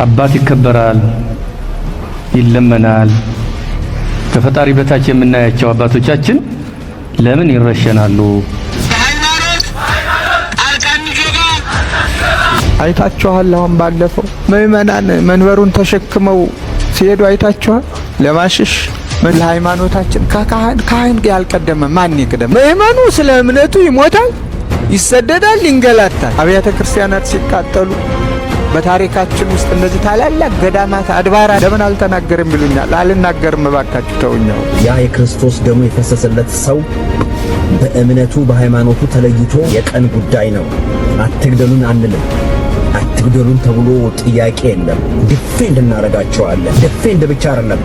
አባት ይከበራል፣ ይለመናል። ከፈጣሪ በታች የምናያቸው አባቶቻችን ለምን ይረሸናሉ? አይታችኋል። አሁን ባለፈው ምእመናን መንበሩን ተሸክመው ሲሄዱ አይታችኋል። ለማሽሽ ለሃይማኖታችን ካህን ያልቀደመ ማን ይቀደም? ምእመኑ ስለ እምነቱ ይሞታል፣ ይሰደዳል፣ ይንገላታል። አብያተ ክርስቲያናት ሲቃጠሉ በታሪካችን ውስጥ እነዚህ ታላላቅ ገዳማት አድባራት ለምን አልተናገርም ይሉኛል። አልናገርም፣ እባካችሁ ተውኛው። ያ የክርስቶስ ደሙ የፈሰሰለት ሰው በእምነቱ በሃይማኖቱ ተለይቶ የቀን ጉዳይ ነው። አትግደሉን አንልም። አትግደሉን ተብሎ ጥያቄ የለም። ዲፌንድ እናረጋቸዋለን። ዲፌንድ ብቻ አይደለም፣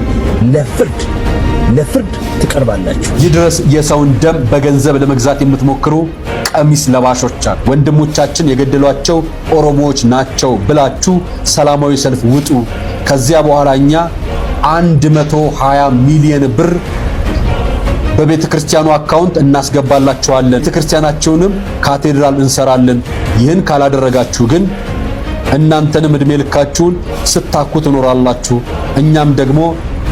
ለፍርድ ትቀርባላችሁ። ይድረስ የሰውን ደም በገንዘብ ለመግዛት የምትሞክሩ ቀሚስ ለባሾች አሉ። ወንድሞቻችን የገደሏቸው ኦሮሞዎች ናቸው ብላችሁ ሰላማዊ ሰልፍ ውጡ። ከዚያ በኋላ እኛ 120 ሚሊዮን ብር በቤተ ክርስቲያኑ አካውንት እናስገባላችኋለን። ቤተ ክርስቲያናቸውንም ካቴድራል እንሰራለን። ይህን ካላደረጋችሁ ግን እናንተንም እድሜ ልካችሁን ስታኩ ትኖራላችሁ፣ እኛም ደግሞ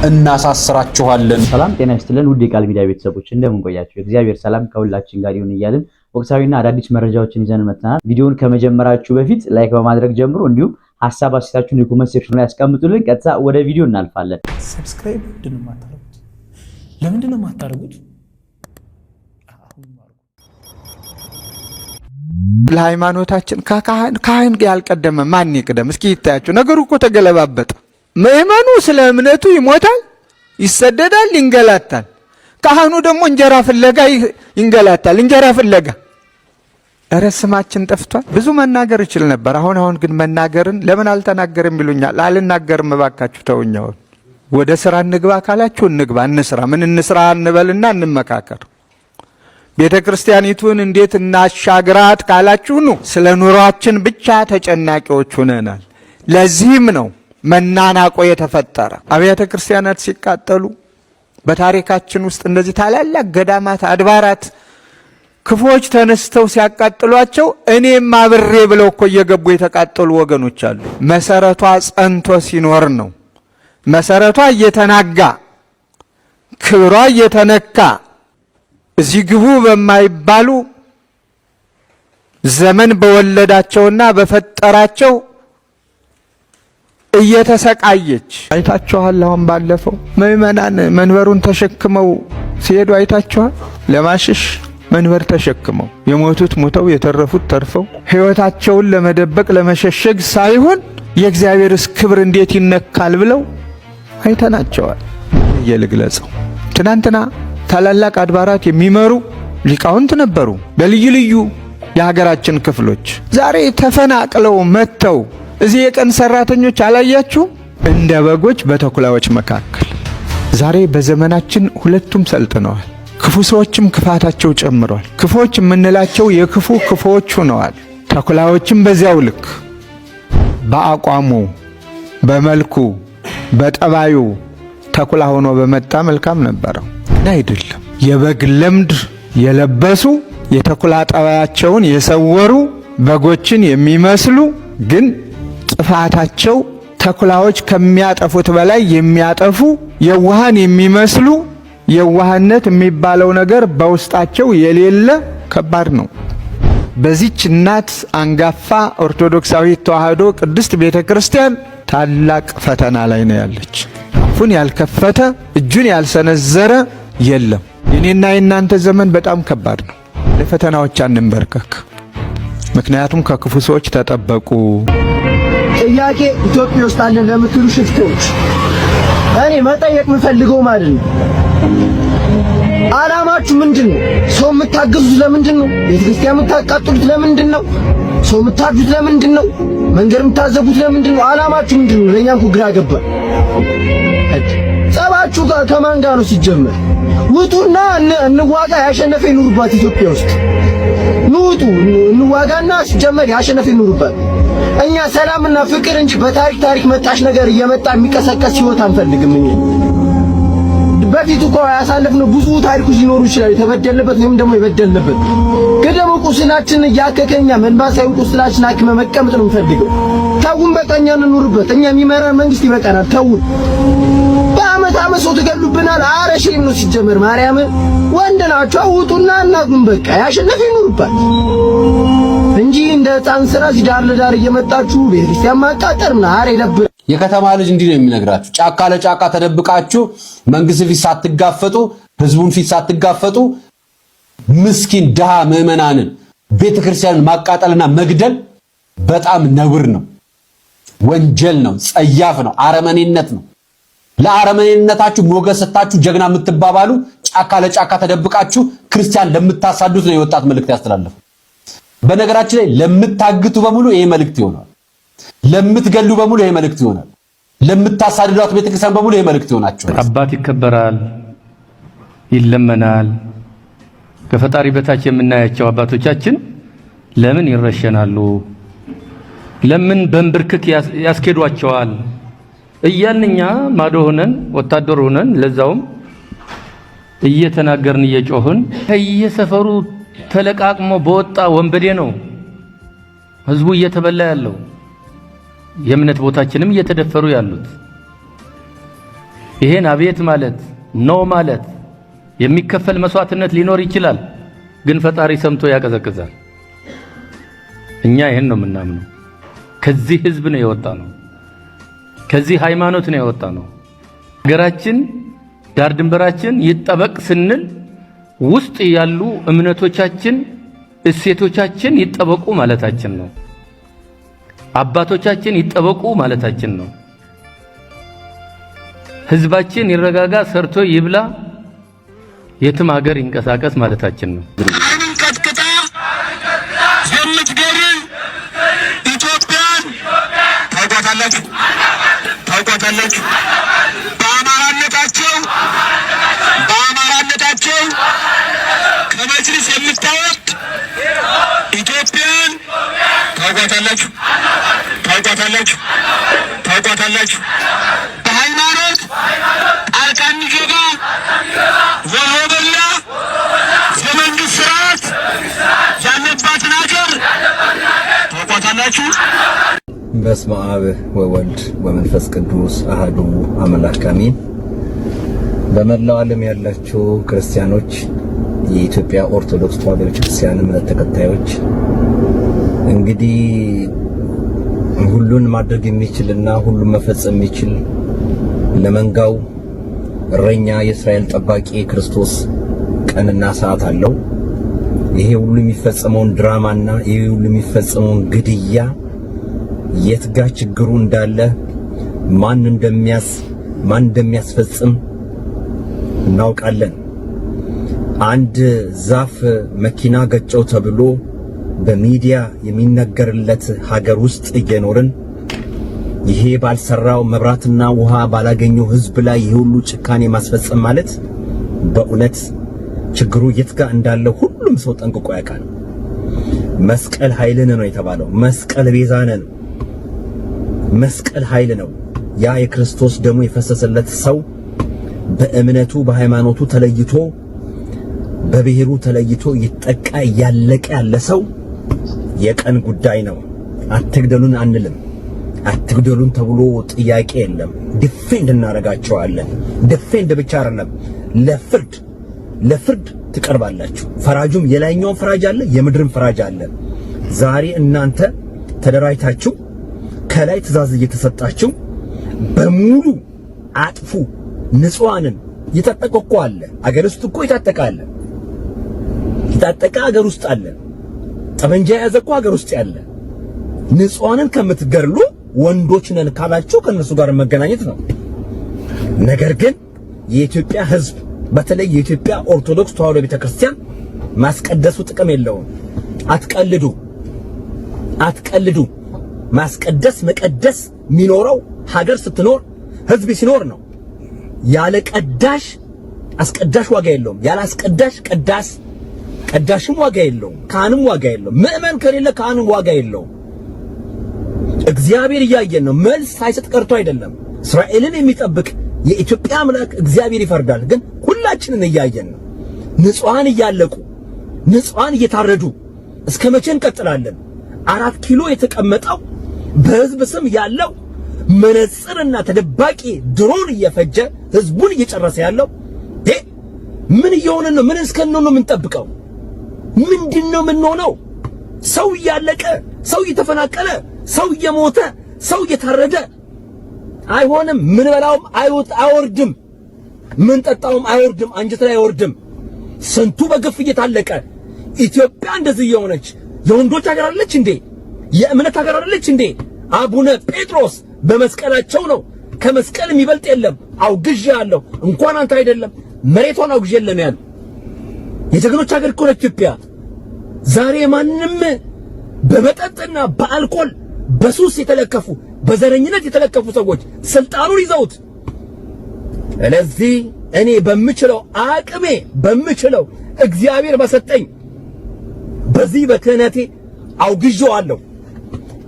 እናሳስራችኋለን። ሰላም ጤና ይስጥልን ውድ የቃል ሚዲያ ቤተሰቦች እንደምን ቆያችሁ? እግዚአብሔር ሰላም ከሁላችን ጋር ይሁን እያልን ወቅታዊና አዳዲስ መረጃዎችን ይዘን መጥተናል። ቪዲዮውን ከመጀመራችሁ በፊት ላይክ በማድረግ ጀምሩ። እንዲሁም ሐሳብ አስተያየታችሁን የኮሜንት ሴክሽን ላይ ያስቀምጡልን። ቀጥታ ወደ ቪዲዮ እናልፋለን። ሰብስክራይብ ለምንድን ነው የማታደርጉት? ለሃይማኖታችን ካህን ያልቀደመ ማን ይቀደም? እስኪ ይታያችሁ። ነገሩ እኮ ተገለባበጠ። ምእመኑ ስለ እምነቱ ይሞታል፣ ይሰደዳል፣ ይንገላታል። ካህኑ ደግሞ እንጀራ ፍለጋ ይንገላታል። እንጀራ ፍለጋ እረ ስማችን ጠፍቷል። ብዙ መናገር ይችል ነበር። አሁን ግን መናገርን ለምን አልተናገርም ይሉኛል። አልናገርም፣ እባካችሁ ተውኛው። ወደ ስራ እንግባ ካላችሁ እንግባ፣ እንስራ። ምን እንስራ እንበልና እንመካከር። ቤተ ክርስቲያኒቱን እንዴት እናሻግራት ካላችሁ ነው። ስለ ኑሯችን ብቻ ተጨናቂዎች ሆነናል። ለዚህም ነው መናናቆ የተፈጠረ። አብያተ ክርስቲያናት ሲቃጠሉ በታሪካችን ውስጥ እነዚህ ታላላቅ ገዳማት አድባራት ክፎች ተነስተው ሲያቃጥሏቸው እኔም አብሬ ብለው እኮ እየገቡ የተቃጠሉ ወገኖች አሉ። መሰረቷ ጸንቶ ሲኖር ነው። መሰረቷ እየተናጋ ክብሯ እየተነካ እዚህ ግቡ በማይባሉ ዘመን በወለዳቸውና በፈጠራቸው እየተሰቃየች አይታችኋል። አሁን ባለፈው ምእመናን መንበሩን ተሸክመው ሲሄዱ አይታችኋል። ለማሽሽ መንበር ተሸክመው የሞቱት ሞተው የተረፉት ተርፈው ሕይወታቸውን ለመደበቅ ለመሸሸግ ሳይሆን የእግዚአብሔርስ ክብር እንዴት ይነካል ብለው አይተናቸዋል። እየልግለጸው ትናንትና ታላላቅ አድባራት የሚመሩ ሊቃውንት ነበሩ በልዩ ልዩ የሀገራችን ክፍሎች። ዛሬ ተፈናቅለው መጥተው እዚህ የቀን ሰራተኞች አላያችሁ? እንደ በጎች በተኩላዎች መካከል። ዛሬ በዘመናችን ሁለቱም ሰልጥነዋል። ክፉ ሰዎችም ክፋታቸው ጨምሯል። ክፎች የምንላቸው የክፉ ክፎች ሆነዋል። ተኩላዎችም በዚያው ልክ በአቋሙ በመልኩ በጠባዩ ተኩላ ሆኖ በመጣ መልካም ነበረው። አይደለም። የበግ ለምድ የለበሱ የተኩላ ጠባያቸውን የሰወሩ በጎችን የሚመስሉ ግን ጥፋታቸው ተኩላዎች ከሚያጠፉት በላይ የሚያጠፉ የዋሃን የሚመስሉ የዋህነት የሚባለው ነገር በውስጣቸው የሌለ ከባድ ነው። በዚች እናት አንጋፋ ኦርቶዶክሳዊት ተዋሕዶ ቅድስት ቤተ ክርስቲያን ታላቅ ፈተና ላይ ነው ያለች። አፉን ያልከፈተ እጁን ያልሰነዘረ የለም። የኔና የናንተ ዘመን በጣም ከባድ ነው። ለፈተናዎች አንንበርከክ፣ ምክንያቱም ከክፉ ሰዎች ተጠበቁ። ጥያቄ ኢትዮጵያ ውስጥ አለ ለምትሉ ሽፍቶች እኔ መጠየቅ የምፈልገው ማለት ነው፣ ዓላማችሁ ምንድነው? ሰው የምታገዙት ለምንድን ነው? ቤተክርስቲያን የምታቃጥሉት ለምንድን ነው? ሰው የምታርዱት ለምንድን ነው? መንገድ የምታዘጉት ለምንድን ነው? ዓላማችሁ ምንድን ነው? ለእኛ እኮ ግራ ገባን። ጸባችሁ ከማን ጋር ነው ሲጀመር? ውጡና እንዋጋ። ያሸነፈ ይኑርባት ኢትዮጵያ ውስጥ ንውጡ፣ እንዋጋና ሲጀመር ያሸነፈ ይኑርባት። እኛ ሰላምና ፍቅር እንጂ በታሪክ መጣሽ ነገር እየመጣ የሚቀሰቀስ ህይወት አንፈልግም። በፊት እኮ ያሳለፍነው ብዙ ታሪኮች ሊኖሩ ይችላል፣ የተበደልንበት ወይም ደግሞ የበደልንበት። ገደሙ ቁስላችን እያከከኛ መንባሳዊ ቁስላችን አክመ መቀመጥ ነው የምፈልገው። ተውን በቃ እኛ እንኑርበት። እኛ የሚመራን መንግስት ይበቃናል። ተውን። በአመት ሰው ትገሉብናል። ኧረ ሼም ነው ሲጀመር። ማርያም ወንድ ናቸው። ውጡና እናጉን በቃ ያሸነፈ ይኑርባት እንጂ እንደ ሕፃን ስራ ዳር ለዳር እየመጣችሁ ቤተክርስቲያን ማቃጠርና ኧረ ይደብር። የከተማ ልጅ እንዲህ ነው የሚነግራችሁ። ጫካ ለጫካ ተደብቃችሁ መንግስት ፊት ሳትጋፈጡ፣ ህዝቡን ፊት ሳትጋፈጡ ምስኪን ድሃ ምዕመናንን ቤተክርስቲያንን ማቃጠልና መግደል በጣም ነውር ነው፣ ወንጀል ነው፣ ጸያፍ ነው፣ አረመኔነት ነው። ለአረመኔነታችሁ ሞገስ ሰጣችሁ ጀግና የምትባባሉ ጫካ ለጫካ ተደብቃችሁ ክርስቲያን ለምታሳዱት ነው የወጣት መልእክት ያስተላለፈ። በነገራችን ላይ ለምታግቱ በሙሉ ይሄ መልእክት ይሆናል። ለምትገሉ በሙሉ ይሄ መልእክት ይሆናል። ለምታሳድዷት ቤተክርስቲያን በሙሉ ይሄ መልእክት ይሆናቸዋል። አባት ይከበራል፣ ይለመናል። ከፈጣሪ በታች የምናያቸው አባቶቻችን ለምን ይረሸናሉ? ለምን በንብርክክ ያስኬዷቸዋል? እያልኛ ማዶ ሆነን ወታደር ሆነን ለዛውም እየተናገርን እየጮህን ከየሰፈሩ ተለቃቅሞ በወጣ ወንበዴ ነው ህዝቡ እየተበላ ያለው። የእምነት ቦታችንም እየተደፈሩ ያሉት። ይሄን አቤት ማለት ነው ማለት የሚከፈል መስዋዕትነት ሊኖር ይችላል፣ ግን ፈጣሪ ሰምቶ ያቀዘቅዛል። እኛ ይሄን ነው የምናምነው። ከዚህ ህዝብ ነው የወጣ ነው። ከዚህ ሃይማኖት ነው የወጣ ነው። ሀገራችን ዳር ድንበራችን ይጠበቅ ስንል ውስጥ ያሉ እምነቶቻችን እሴቶቻችን ይጠበቁ ማለታችን ነው። አባቶቻችን ይጠበቁ ማለታችን ነው። ህዝባችን ይረጋጋ፣ ሰርቶ ይብላ፣ የትም ሀገር ይንቀሳቀስ ማለታችን ነው። አንቀጥቅጣ የምትገሪ ኢትዮጵያን ታውቋታላችሁ። በአማራነታቸው ከመጅልስ የምታወጥ ኢትዮጵያን ታውቋታላችሁ። በሃይማኖት ጣልቃ የሚገባ ወሮ በላ የመንግስት ስርዓት ያለባትን ሀገር ታውቋታላችሁ። በስመ አብ ወወልድ ወመንፈስ ቅዱስ አሐዱ አምላክ አሜን። በመላው ዓለም ያላችሁ ክርስቲያኖች፣ የኢትዮጵያ ኦርቶዶክስ ተዋሕዶ ቤተክርስቲያን እምነት ተከታዮች እንግዲህ ሁሉን ማድረግ የሚችልና ሁሉን መፈጸም የሚችል ለመንጋው እረኛ የእስራኤል ጠባቂ ክርስቶስ ቀንና ሰዓት አለው። ይሄ ሁሉ የሚፈጸመውን ድራማና ይሄ ሁሉ የሚፈጸመውን ግድያ የትጋ ችግሩ እንዳለ ማን እንደሚያስፈጽም እናውቃለን። አንድ ዛፍ መኪና ገጨው ተብሎ በሚዲያ የሚነገርለት ሀገር ውስጥ እየኖርን ይሄ ባልሰራው መብራትና ውሃ ባላገኘው ህዝብ ላይ ይሄ ሁሉ ጭካኔ ማስፈጸም ማለት በእውነት ችግሩ የትጋ እንዳለ ሁሉም ሰው ጠንቅቆ ያውቃል። መስቀል ኃይልን ነው የተባለው። መስቀል ቤዛነ ነው። መስቀል ኃይል ነው። ያ የክርስቶስ ደሙ የፈሰሰለት ሰው በእምነቱ በሃይማኖቱ ተለይቶ በብሔሩ ተለይቶ ይጠቃ ያለቀ ያለ ሰው የቀን ጉዳይ ነው። አትግደሉን አንልም። አትግደሉን ተብሎ ጥያቄ የለም። ዲፌንድ እናረጋቸዋለን። ዲፌንድ ብቻ አይደለም፣ ለፍርድ ትቀርባላችሁ። ፈራጁም የላይኛው ፈራጅ አለ፣ የምድርም ፈራጅ አለ። ዛሬ እናንተ ተደራጅታችሁ ከላይ ትእዛዝ እየተሰጣችሁ በሙሉ አጥፉ ንጹሃንን የታጠቀ እኮ አለ። አገር ውስጥ እኮ የታጠቀ አለ። የታጠቀ አገር ውስጥ አለ። ጠመንጃ የያዘ እኮ አገር ውስጥ ያለ። ንጹሃንን ከምትገርሉ ወንዶች ነን ካላችሁ ከነሱ ጋር መገናኘት ነው። ነገር ግን የኢትዮጵያ ሕዝብ በተለይ የኢትዮጵያ ኦርቶዶክስ ተዋሕዶ ቤተክርስቲያን ማስቀደሱ ጥቅም የለውም። አትቀልዱ። ማስቀደስ መቀደስ የሚኖረው ሀገር ስትኖር ሕዝብ ሲኖር ነው። ያለ ቀዳሽ አስቀዳሽ ዋጋ የለውም። ያለ አስቀዳሽ ቀዳሽም ዋጋ የለውም። ካህንም ዋጋ የለውም። ምእመን ከሌለ ካህንም ዋጋ የለውም። እግዚአብሔር እያየን ነው። መልስ ሳይሰጥ ቀርቶ አይደለም። እስራኤልን የሚጠብቅ የኢትዮጵያ አምላክ እግዚአብሔር ይፈርዳል። ግን ሁላችንን እያየን ነው። ንጹሃን እያለቁ፣ ንጹሃን እየታረዱ እስከ መቼ እንቀጥላለን? 4 ኪሎ የተቀመጠው በህዝብ ስም ያለው መነጽርና ተደባቂ ድሮን እየፈጀ ህዝቡን እየጨረሰ ያለው ምን እየሆነ ነው? ምን እስከነው ነው የምንጠብቀው? ምንድነው የምንሆነው? ሰው እያለቀ፣ ሰው እየተፈናቀለ፣ ሰው እየሞተ፣ ሰው እየታረደ አይሆንም። ምን በላውም አይወርድም፣ ምን ጠጣውም አይወርድም፣ አንጀት ላይ አይወርድም። ስንቱ በግፍ እየታለቀ ኢትዮጵያ እንደዚህ እየሆነች የወንዶች ሀገር አይደለች እንዴ? የእምነት ሀገር አይደለች እንዴ? አቡነ ጴጥሮስ በመስቀላቸው ነው ከመስቀል የሚበልጥ የለም አውግዤ ያለው እንኳን አንተ አይደለም መሬቷን አውግዤ የለም ያሉ የጀግኖች ሀገር እኮ ነች ኢትዮጵያ። ዛሬ ማንም በመጠጥና በአልኮል በሱስ የተለከፉ በዘረኝነት የተለከፉ ሰዎች ስልጣኑን ይዘውት፣ ስለዚህ እኔ በምችለው አቅሜ በምችለው እግዚአብሔር በሰጠኝ በዚህ በክህነቴ አውግዤዋለሁ።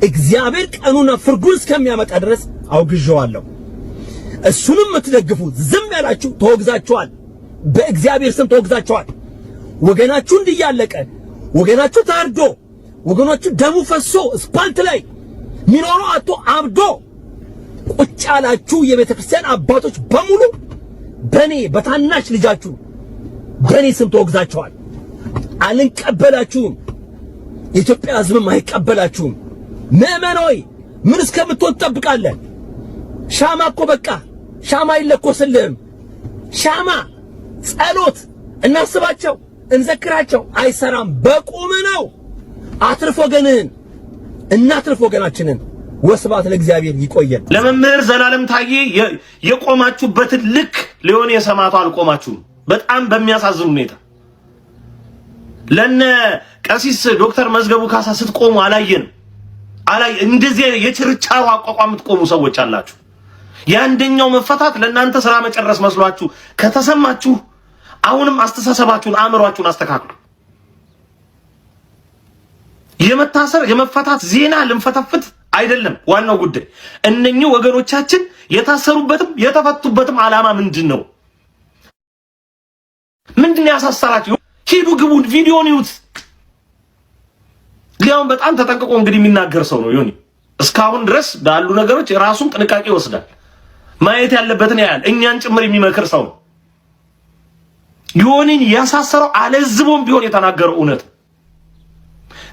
እግዚአብሔር ቀኑና ፍርዱን እስከሚያመጣ ድረስ አውግዤዋለሁ። እሱንም የምትደግፉ ዝም ያላችሁ ተወግዛችኋል። በእግዚአብሔር ስም ተወግዛችኋል። ወገናችሁ እንዲያለቀ፣ ወገናችሁ ታርዶ፣ ወገናችሁ ደሙ ፈሶ ስፓልት ላይ ሚኖረው አቶ አብዶ ቁጭ ያላችሁ የቤተ ክርስቲያን አባቶች በሙሉ በኔ በታናሽ ልጃችሁ በኔ ስም ተወግዛችኋል። አልንቀበላችሁም። የኢትዮጵያ ሕዝብም አይቀበላችሁም። ምእመን ሆይ ምን እስከምትሆን ትጠብቃለህ? ሻማ እኮ በቃ ሻማ አይለኮስልህም። ሻማ ጸሎት እናስባቸው እንዘክራቸው አይሰራም። በቁም ነው። አትርፍ ወገንህን፣ እናትርፍ ወገናችንን። ወስብሐት ለእግዚአብሔር። ይቆየን። ለመምህር ዘላለም ታዬ የቆማችሁበትን ልክ ሊሆን የሰማቱ አልቆማችሁም። በጣም በሚያሳዝን ሁኔታ ለነ ቀሲስ ዶክተር መዝገቡ ካሳ ስትቆሙ አላየንም። እንደዚህ የችርቻሮ አቋቋም የምትቆሙ ሰዎች አላችሁ። የአንደኛው መፈታት ለእናንተ ስራ መጨረስ መስሏችሁ ከተሰማችሁ አሁንም አስተሳሰባችሁን አእምሯችሁን አስተካክሉ። የመታሰር የመፈታት ዜና ልንፈተፍት አይደለም ዋናው ጉዳይ። እነኚህ ወገኖቻችን የታሰሩበትም የተፈቱበትም ዓላማ ምንድን ነው? ምንድን ያሳሰራችሁ? ሂዱ ግቡ፣ ቪዲዮን ይዩት። ሊያውም በጣም ተጠንቅቆ እንግዲህ የሚናገር ሰው ነው ዮኒ። እስካሁን ድረስ ባሉ ነገሮች የራሱን ጥንቃቄ ይወስዳል። ማየት ያለበትን ያያል። እኛን ጭምር የሚመክር ሰው ነው። ዮኒን ያሳሰረው አለዝቦም ቢሆን የተናገረው እውነት፣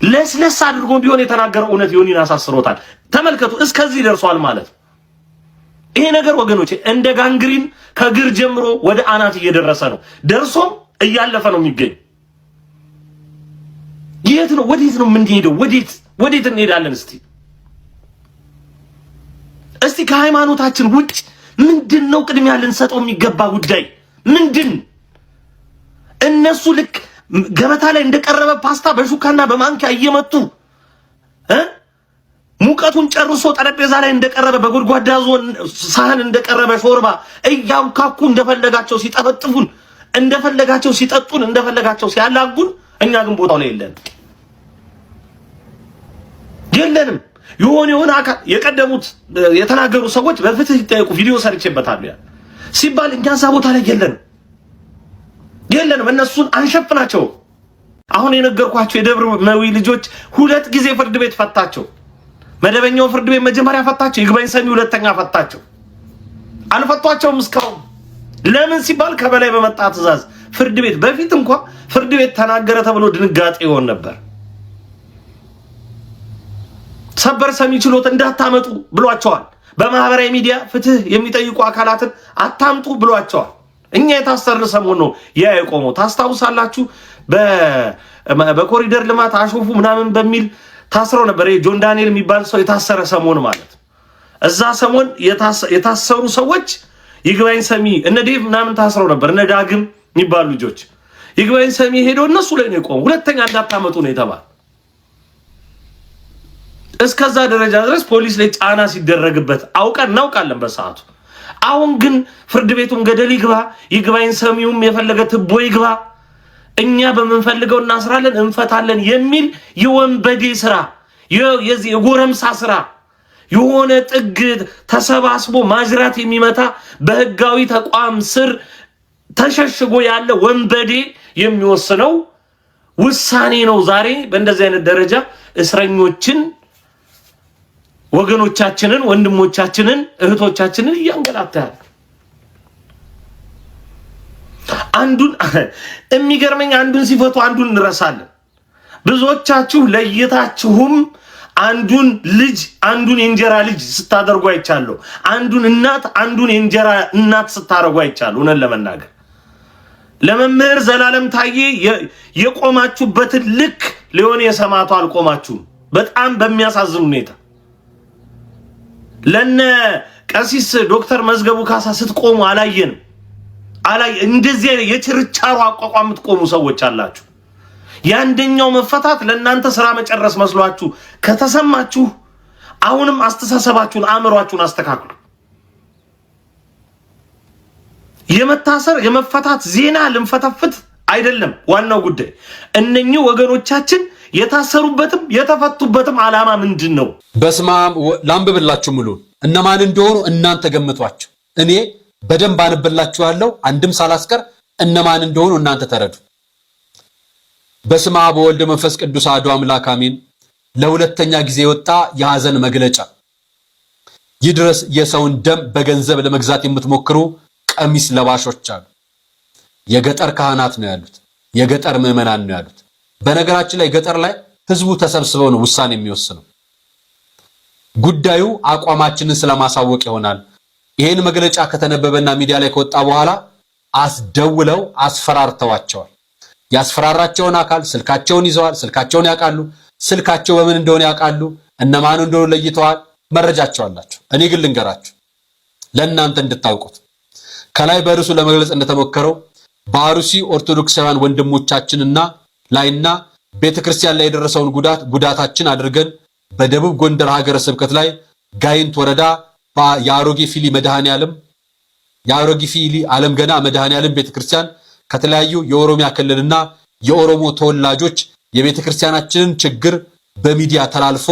ለስለስ አድርጎም ቢሆን የተናገረው እውነት ዮኒን አሳስሮታል። ተመልከቱ፣ እስከዚህ ደርሷል ማለት ይሄ ነገር ወገኖቼ እንደ ጋንግሪን ከግር ጀምሮ ወደ አናት እየደረሰ ነው። ደርሶም እያለፈ ነው የሚገኝ። የት ነው? ወዴት ነው የምንሄደው? ወዴት እንሄዳለን? እስቲ ከሃይማኖታችን ውጭ ምንድነው ቅድሚያ ልንሰጠው የሚገባ ጉዳይ ምንድን? እነሱ ልክ ገበታ ላይ እንደቀረበ ፓስታ በሹካና በማንኪያ እየመጡ ሙቀቱን ጨርሶ ጠረጴዛ ላይ እንደቀረበ በጎድጓዳ ዞን ሳህን እንደቀረበ ሾርባ እያውካኩ እንደፈለጋቸው ሲጠፈጥፉን፣ እንደፈለጋቸው ሲጠጡን፣ እንደፈለጋቸው ሲያላጉን፣ እኛ ግን ቦታው ላይ የለንም። የሆነ አካል የቀደሙት የተናገሩ ሰዎች በፍትህ ይጠየቁ ቪዲዮ ሰርቼበታለሁ ያ ሲባል እኛ እዛ ቦታ ላይ የለንም። እነሱን አንሸፍናቸው። አሁን የነገርኳቸው የደብረ መዊ ልጆች 2 ጊዜ ፍርድ ቤት ፈታቸው። መደበኛው ፍርድ ቤት መጀመሪያ ፈታቸው፣ ይግባኝ ሰሚ ሁለተኛ ፈታቸው። አልፈቷቸውም እስካሁን። ለምን ሲባል ከበላይ በመጣ ትዕዛዝ ፍርድ ቤት በፊት እንኳን ፍርድ ቤት ተናገረ ተብሎ ድንጋጤ ይሆን ነበር። ሰበር ሰሚ ችሎት እንዳታመጡ ብሏቸዋል። በማህበራዊ ሚዲያ ፍትህ የሚጠይቁ አካላትን አታምጡ ብሏቸዋል። እኛ የታሰርን ሰሞን ነው ያ የቆመው። ታስታውሳላችሁ? በኮሪደር ልማት አሾፉ ምናምን በሚል ታስረው ነበር። ጆን ዳንኤል የሚባል ሰው የታሰረ ሰሞን ማለት እዛ ሰሞን የታሰሩ ሰዎች ይግባኝ ሰሚ እነ ዴቭ ምናምን ታስረው ነበር። እነ ዳግም የሚባሉ ልጆች ይግባኝ ሰሚ ሄዶ እነሱ ላይ ነው የቆመው። ሁለተኛ እንዳታመጡ ነው የተባለ። እስከዛ ደረጃ ድረስ ፖሊስ ላይ ጫና ሲደረግበት እናውቃለን በሰዓቱ። አሁን ግን ፍርድ ቤቱም ገደል ይግባ፣ ይግባኝ ሰሚውም የፈለገ ትቦ ይግባ፣ እኛ በምንፈልገው እናስራለን እንፈታለን የሚል የወንበዴ ስራ፣ የዚህ የጎረምሳ ስራ፣ የሆነ ጥግ ተሰባስቦ ማጅራት የሚመታ በህጋዊ ተቋም ስር ተሸሽጎ ያለ ወንበዴ የሚወስነው ውሳኔ ነው። ዛሬ በእንደዚህ አይነት ደረጃ እስረኞችን ወገኖቻችንን፣ ወንድሞቻችንን፣ እህቶቻችንን እያንገላታል። አንዱን የሚገርመኝ አንዱን ሲፈቱ አንዱን እንረሳለን። ብዙዎቻችሁ ለየታችሁም አንዱን ልጅ አንዱን የእንጀራ ልጅ ስታደርጉ አይቻለሁ። አንዱን እናት አንዱን የእንጀራ እናት ስታደርጉ አይቻለሁ። እውነት ለመናገር ለመምህር ዘላለም ታዬ የቆማችሁበትን ልክ ሊሆን የሰማቱ አልቆማችሁም። በጣም በሚያሳዝን ሁኔታ ለነ ቀሲስ ዶክተር መዝገቡ ካሳ ስትቆሙ አላየንም። እንደዚህ የችርቻሮ አቋቋም የምትቆሙ ሰዎች አላችሁ። የአንደኛው መፈታት ለእናንተ ስራ መጨረስ መስሏችሁ ከተሰማችሁ አሁንም አስተሳሰባችሁን አእምሯችሁን አስተካክሉ። የመታሰር የመፈታት ዜና ልንፈተፍት አይደለም ዋናው ጉዳይ። እነኚህ ወገኖቻችን የታሰሩበትም የተፈቱበትም ዓላማ ምንድን ነው? በስመ አብ ላንብብላችሁ ሙሉ እነማን እንደሆኑ እናንተ ገምቷቸው። እኔ በደንብ አንብላችኋለሁ አንድም ሳላስቀር እነማን እንደሆኑ እናንተ ተረዱ። በስመ አብ ወወልድ መንፈስ ቅዱስ አሐዱ አምላክ አሜን። ለሁለተኛ ጊዜ የወጣ የሐዘን መግለጫ። ይድረስ የሰውን ደም በገንዘብ ለመግዛት የምትሞክሩ ቀሚስ ለባሾች አሉ። የገጠር ካህናት ነው ያሉት፣ የገጠር ምዕመናን ነው ያሉት። በነገራችን ላይ ገጠር ላይ ህዝቡ ተሰብስበው ነው ውሳኔ የሚወስነው። ጉዳዩ አቋማችንን ስለማሳወቅ ይሆናል። ይሄን መግለጫ ከተነበበና ሚዲያ ላይ ከወጣ በኋላ አስደውለው አስፈራርተዋቸዋል። ያስፈራራቸውን አካል ስልካቸውን ይዘዋል። ስልካቸውን ያውቃሉ። ስልካቸው በምን እንደሆነ ያውቃሉ። እነማን እንደሆኑ ለይተዋል። መረጃቸው አላቸው። እኔ ግን ልንገራችሁ ለእናንተ እንድታውቁት። ከላይ በርሱ ለመግለጽ እንደተሞከረው በአሩሲ ኦርቶዶክሳውያን ወንድሞቻችንና ላይና ቤተክርስቲያን ላይ የደረሰውን ጉዳታችን አድርገን በደቡብ ጎንደር ሀገረ ስብከት ላይ ጋይንት ወረዳ የአሮጌ ፊሊ ዓለም ገና መድኃኔዓለም ቤተክርስቲያን ከተለያዩ የኦሮሚያ ክልልና የኦሮሞ ተወላጆች የቤተክርስቲያናችንን ችግር በሚዲያ ተላልፎ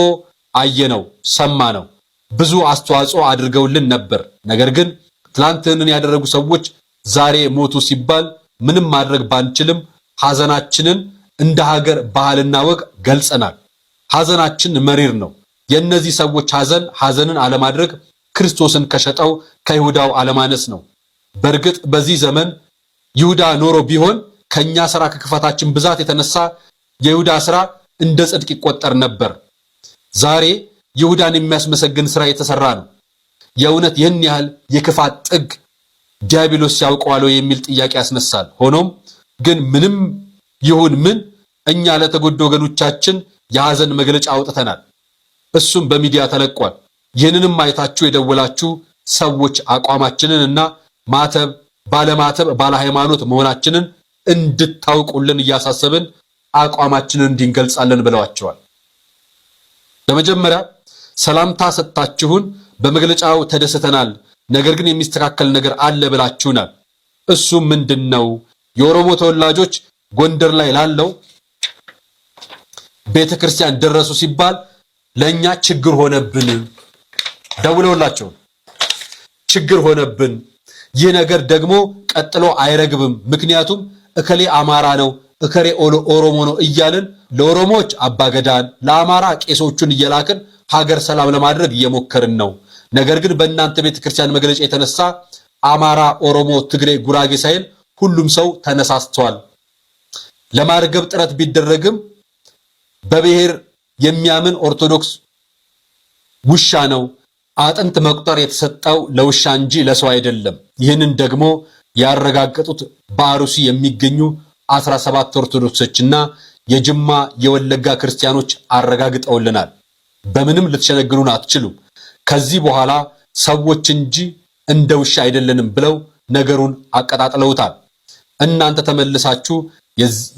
አየነው፣ ሰማነው። ብዙ አስተዋጽኦ አድርገውልን ነበር። ነገር ግን ትላንትንን ያደረጉ ሰዎች ዛሬ ሞቱ ሲባል ምንም ማድረግ ባንችልም ሐዘናችንን እንደ ሀገር ባህልና ወግ ገልጸናል። ሐዘናችን መሪር ነው። የእነዚህ ሰዎች ሐዘንን አለማድረግ ክርስቶስን ከሸጠው ከይሁዳው አለማነስ ነው። በእርግጥ በዚህ ዘመን ይሁዳ ኖሮ ቢሆን ከኛ ሥራ ከክፋታችን ብዛት የተነሳ የይሁዳ ሥራ እንደ ጽድቅ ይቆጠር ነበር። ዛሬ ይሁዳን የሚያስመሰግን ሥራ የተሰራ ነው። የእውነት ይህን ያህል የክፋት ጥግ ዲያብሎስ ያውቀዋል የሚል ጥያቄ ያስነሳል። ሆኖም ግን ምንም ይሁን ምን እኛ ለተጎዱ ወገኖቻችን የሐዘን መግለጫ አውጥተናል። እሱም በሚዲያ ተለቋል። ይህንንም አይታችሁ የደወላችሁ ሰዎች አቋማችንን እና ባለማተብ ባለ ሃይማኖት መሆናችንን እንድታውቁልን እያሳሰብን አቋማችንን እንዲንገልጻለን ብለዋቸዋል። በመጀመሪያ ሰላምታ ሰጣችሁን፣ በመግለጫው ተደስተናል፣ ነገር ግን የሚስተካከል ነገር አለ ብላችሁናል። እሱም ምንድነው? የኦሮሞ ተወላጆች ጎንደር ላይ ላለው ቤተክርስቲያን ደረሱ ሲባል ለኛ ችግር ሆነብን። ደውለውላቸው ችግር ሆነብን፣ ይህ ነገር ደግሞ ቀጥሎ አይረግብም፣ ምክንያቱም እከሌ አማራ ነው እከሌ ኦሮሞ ነው እያልን ለኦሮሞዎች አባገዳን ለአማራ ቄሶቹን እየላክን ሀገር ሰላም ለማድረግ እየሞከርን ነው። ነገር ግን በእናንተ ቤተክርስቲያን መግለጫ የተነሳ አማራ፣ ኦሮሞ፣ ትግሬ፣ ጉራጌ ሳይል ሁሉም ሰው ተነሳስቷል። ለማርገብ ጥረት ቢደረግም በብሔር የሚያምን ኦርቶዶክስ ውሻ ነው። አጥንት መቁጠር የተሰጠው ለውሻ እንጂ ለሰው አይደለም። ይህንን ደግሞ ያረጋገጡት በአሩሲ የሚገኙ 17 ኦርቶዶክሶችና የጅማ የወለጋ ክርስቲያኖች አረጋግጠውልናል። በምንም ልትሸነግሉን አትችሉም። ከዚህ በኋላ ሰዎች እንጂ እንደ ውሻ አይደለንም ብለው ነገሩን አቀጣጥለውታል። እናንተ ተመልሳችሁ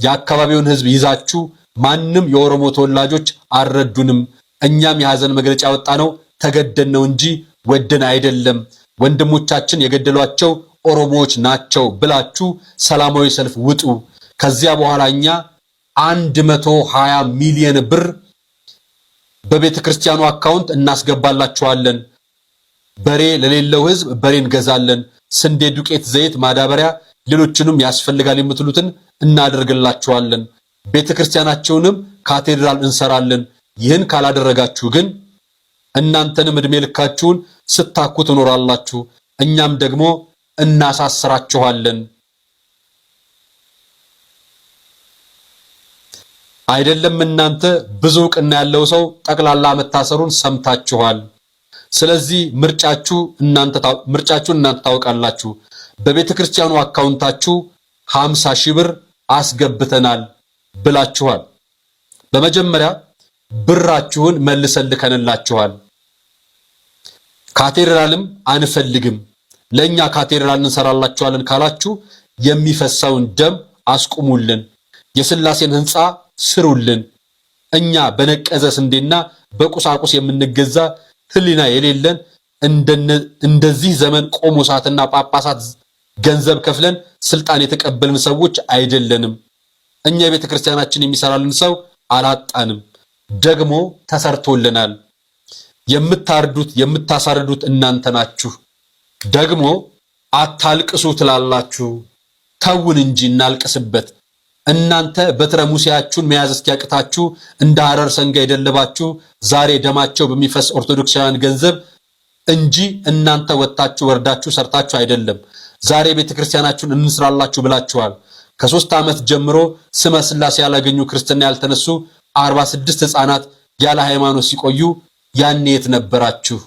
የአካባቢውን ሕዝብ ይዛችሁ ማንም የኦሮሞ ተወላጆች አልረዱንም፣ እኛም የሐዘን መግለጫ ወጣነው ተገደን ነው እንጂ ወደን አይደለም፣ ወንድሞቻችን የገደሏቸው ኦሮሞዎች ናቸው ብላችሁ ሰላማዊ ሰልፍ ውጡ። ከዚያ በኋላ እኛ 120 ሚሊዮን ብር በቤተ ክርስቲያኑ አካውንት እናስገባላችኋለን። በሬ ለሌለው ሕዝብ በሬ እንገዛለን። ስንዴ፣ ዱቄት፣ ዘይት፣ ማዳበሪያ፣ ሌሎችንም ያስፈልጋል የምትሉትን እናደርግላችኋለን። ቤተ ክርስቲያናቸውንም ካቴድራል እንሰራለን። ይህን ካላደረጋችሁ ግን እናንተንም እድሜ ልካችሁን ስታኩ ትኖራላችሁ፣ እኛም ደግሞ እናሳስራችኋለን። አይደለም እናንተ ብዙ ዕውቅና ያለው ሰው ጠቅላላ መታሰሩን ሰምታችኋል። ስለዚህ ምርጫችሁን እናንተ ታውቃላችሁ። በቤተ ክርስቲያኑ አካውንታችሁ 50 ሺህ ብር አስገብተናል ብላችኋል። በመጀመሪያ ብራችሁን መልሰን ልከንላችኋል። ካቴድራልም አንፈልግም፣ ለኛ ካቴድራል እንሰራላችኋለን ካላችሁ የሚፈሰውን ደም አስቁሙልን፣ የሥላሴን ሕንጻ ስሩልን። እኛ በነቀዘ ስንዴና በቁሳቁስ የምንገዛ ሕሊና የሌለን እንደዚህ ዘመን ቆሞሳትና ጳጳሳት ገንዘብ ከፍለን ስልጣን የተቀበልን ሰዎች አይደለንም። እኛ የቤተ ክርስቲያናችን የሚሰራልን ሰው አላጣንም፣ ደግሞ ተሰርቶልናል። የምታርዱት የምታሳርዱት እናንተ ናችሁ። ደግሞ አታልቅሱ ትላላችሁ። ተውን እንጂ እናልቅስበት። እናንተ በትረ ሙሴያችሁን መያዝ እስኪያቅታችሁ እንደ ሐረር ሰንጋ የደለባችሁ ዛሬ ደማቸው በሚፈስ ኦርቶዶክሳውያን ገንዘብ እንጂ እናንተ ወጣችሁ ወርዳችሁ ሰርታችሁ አይደለም። ዛሬ ቤተክርስቲያናችሁን እንስራላችሁ ብላችኋል። ከ3 ዓመት ጀምሮ ስመ ሥላሴ ያላገኙ ክርስትና ያልተነሱ 46 ሕፃናት ያለ ሃይማኖት ሲቆዩ ያኔ የት ነበራችሁ?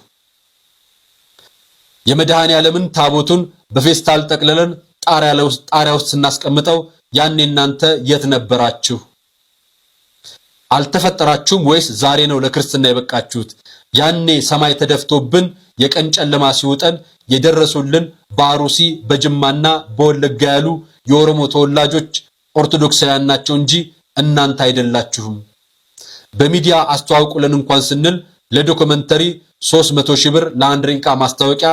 የመድኃኔ ዓለምን ታቦቱን በፌስታል ጠቅልለን ጣሪያ ውስጥ ስናስቀምጠው ያኔ እናንተ የት ነበራችሁ? አልተፈጠራችሁም ወይስ ዛሬ ነው ለክርስትና የበቃችሁት? ያኔ ሰማይ ተደፍቶብን የቀን ጨለማ ሲውጠን የደረሱልን በአሩሲ በጅማና በወለጋ ያሉ የኦሮሞ ተወላጆች ኦርቶዶክሳውያን ናቸው እንጂ እናንተ አይደላችሁም። በሚዲያ አስተዋውቁልን እንኳን ስንል ለዶክመንተሪ 300 ሺህ ብር፣ ለአንድ ደቂቃ ማስታወቂያ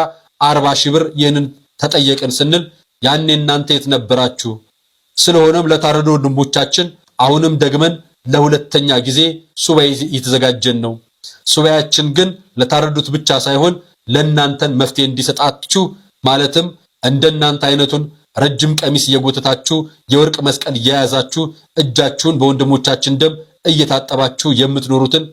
40 ሺህ ብር ይህንን ተጠየቅን ስንል ያኔ እናንተ የት ነበራችሁ? ስለሆነም ለታረዱ ወንድሞቻችን አሁንም ደግመን ለሁለተኛ ጊዜ ሱባኤ እየተዘጋጀን ነው። ሱባኤያችን ግን ለታረዱት ብቻ ሳይሆን ለእናንተን መፍትሄ እንዲሰጣችሁ ማለትም እንደናንተ አይነቱን ረጅም ቀሚስ እየጎተታችሁ የወርቅ መስቀል እየያዛችሁ እጃችሁን በወንድሞቻችን ደም እየታጠባችሁ የምትኖሩትን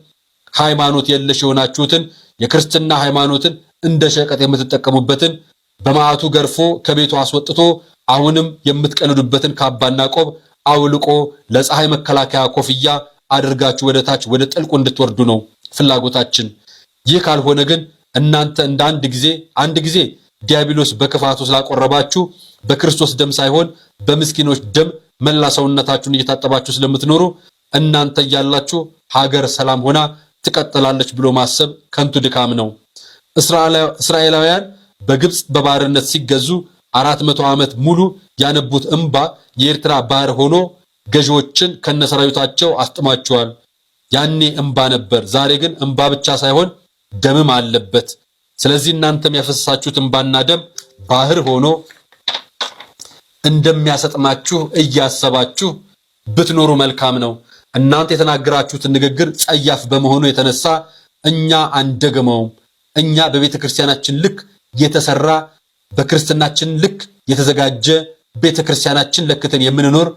ሃይማኖት የለሽ የሆናችሁትን የክርስትና ሃይማኖትን እንደ ሸቀጥ የምትጠቀሙበትን በመዓቱ ገርፎ ከቤቱ አስወጥቶ አሁንም የምትቀልዱበትን ካባና ቆብ አውልቆ ለፀሐይ መከላከያ ኮፍያ አድርጋችሁ ወደታች ወደ ጥልቁ እንድትወርዱ ነው ፍላጎታችን። ይህ ካልሆነ ግን እናንተ እንደ አንድ ጊዜ ዲያብሎስ በክፋቱ ስላቆረባችሁ በክርስቶስ ደም ሳይሆን በምስኪኖች ደም መላ ሰውነታችሁን እየታጠባችሁ ስለምትኖሩ እናንተ እያላችሁ ሀገር ሰላም ሆና ትቀጥላለች ብሎ ማሰብ ከንቱ ድካም ነው። እስራኤላውያን በግብጽ በባርነት ሲገዙ 400 ዓመት ሙሉ ያነቡት እንባ የኤርትራ ባህር ሆኖ ገዢዎችን ከነሰራዊታቸው አስጥማቸዋል። ያኔ እንባ ነበር። ዛሬ ግን እንባ ብቻ ሳይሆን ደምም አለበት። ስለዚህ እናንተም ያፈሰሳችሁት እንባና ደም ባህር ሆኖ እንደሚያሰጥማችሁ እያሰባችሁ ብትኖሩ መልካም ነው። እናንተ የተናገራችሁትን ንግግር ጸያፍ በመሆኑ የተነሳ እኛ አንደግመውም። እኛ በቤተ ክርስቲያናችን ልክ የተሰራ በክርስትናችን ልክ የተዘጋጀ ቤተ ክርስቲያናችን ለክተን የምንኖር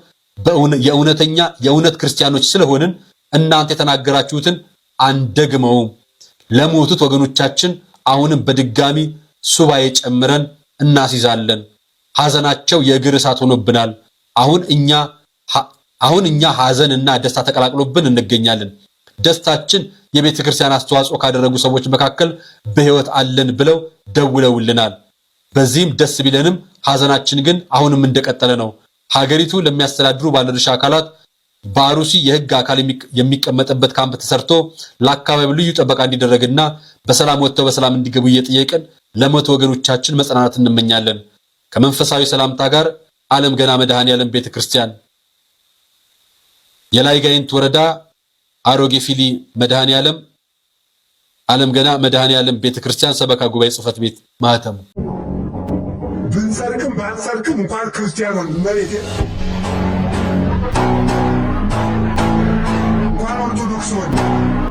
የእውነት ክርስቲያኖች ስለሆንን እናንተ የተናገራችሁትን አንደግመውም። ለሞቱት ወገኖቻችን አሁንም በድጋሚ ሱባኤ ጨምረን እናስይዛለን። ሐዘናቸው የእግር እሳት ሆኖብናል። አሁን እኛ ሐዘንና ደስታ ተቀላቅሎብን እንገኛለን። ደስታችን የቤተ ክርስቲያን አስተዋጽኦ ካደረጉ ሰዎች መካከል በሕይወት አለን ብለው ደውለውልናል። በዚህም ደስ ቢለንም ሐዘናችን ግን አሁንም እንደቀጠለ ነው። ሀገሪቱ ለሚያስተዳድሩ ባለድርሻ አካላት በአሩሲ የሕግ አካል የሚቀመጥበት ካምፕ ተሰርቶ ለአካባቢው ልዩ ጥበቃ እንዲደረግና በሰላም ወጥተው በሰላም እንዲገቡ እየጠየቅን ለሞቱ ወገኖቻችን መጽናናት እንመኛለን። ከመንፈሳዊ ሰላምታ ጋር ዓለም ገና መድኃኔዓለም ቤተክርስቲያን የላይ ጋይንት ወረዳ አሮጌ ፊሊ መድኃኔዓለም ዓለም ገና መድኃኔዓለም ቤተክርስቲያን ሰበካ ጉባኤ ጽሕፈት ቤት ማህተሙ። ብንሰርቅም ባንሰርቅም እንኳን ክርስቲያኖን መሬት እንኳን ኦርቶዶክስ ሆነ